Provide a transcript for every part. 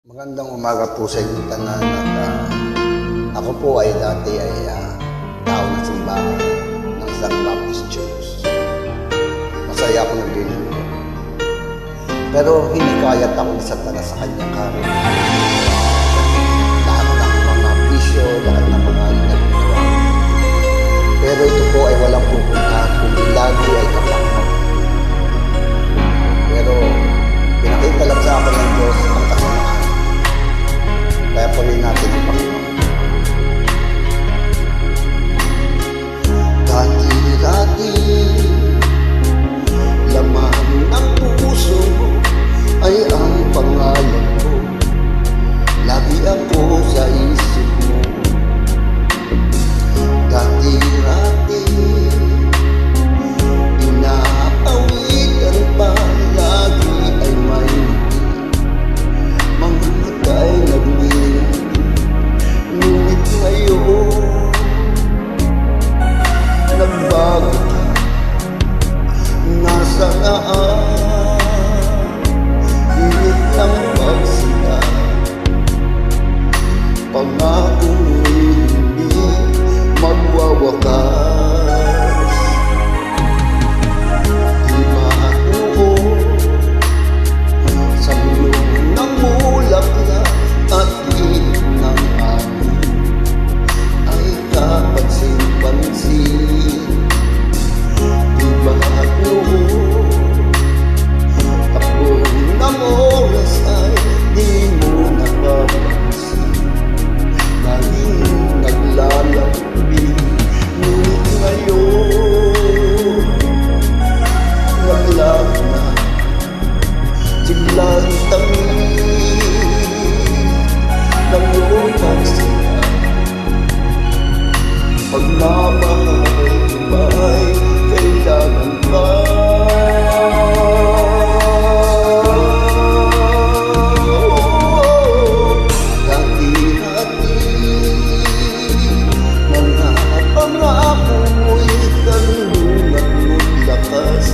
Magandang umaga po sa inyo tanan at ako po ay dati ay tao ng simbahan ng isang Baptist Church. Masaya ako naglilingkod. Pero hinikayat ako ni Satanas sa kanyang karoon. Lahat ng mga bisyo, lahat ng mga ginagawa. Pero ito po ay walang pupuntahan kung lagi ay kapakpak. Pero pinakita lang sa akin ng Diyos ang kasamaan. Kaya puli natin ang Panginoon. Dati-dati, laman ng puso ay ang pangalan ko. Lagi ako sa isip mo. Dati-dati, inaawitan pa, lagi ay may mga matay nagmilin. Ngunit ngayon nagbago ka, nasa naan, init ng pagsika. Pangakong hindi magwawakas. Di ba noon sa mulong ng bulaklak at init ng hangin ay kapansin-pansin? Di ba noon ako ng oras ay di mo napapansin? Laging naglalambing, ngunit ngayon wala na. Biglang tamis ng iyong pagsika. Pagmamahal ko ba'y kailangan pa? Hati-hati, mga pangako mo'y kanunat mo't lakas.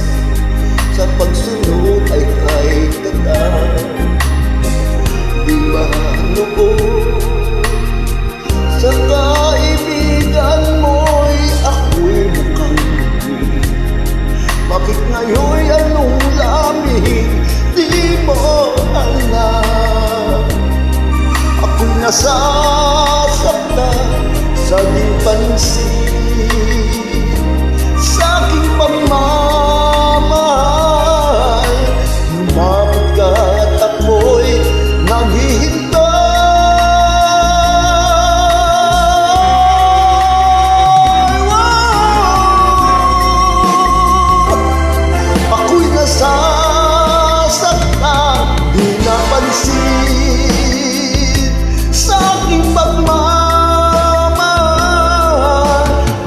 Sa pagsunod ay kahit tagal. Di ba noon sa kaibigan mo'y ako'y mukhang muli? Bakit ngayon'y anong lamig di mo alam? Ako'y nasasaktan sa di pansin, sa aking pagmamahal. Lumapit ka at ako'y naghihintay. Ako'y nasasaktan, di napansin, sa aking pagmamahal.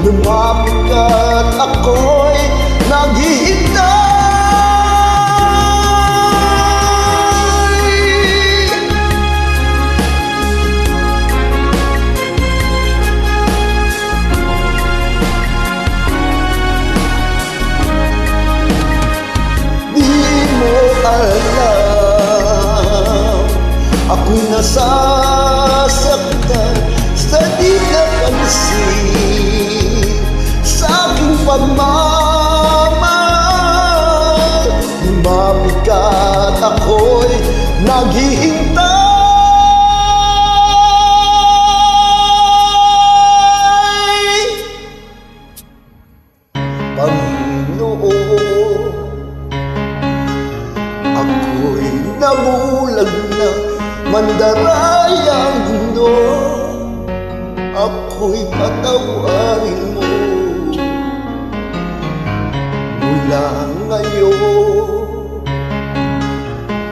Lumapit ka at ako'y naghihintay. Alam, ako'y nasasaktan sa di napansin, sa aking pagmamahal. Lumapit ka at ako'y naghihintay. Panginoon, ako'y nabulag na mandarayang mundo. Ako'y patawarin mo. Mula ngayon,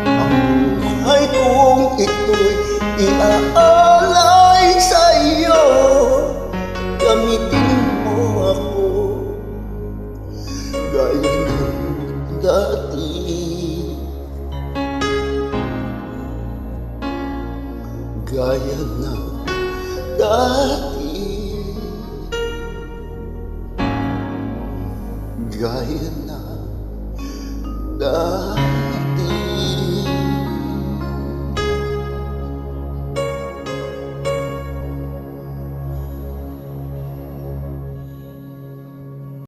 ang buhay kong ito'y iaalay sa iyo. Gamitin mo ako gaya ng dati. Gaya ng dati, gaya ng dati.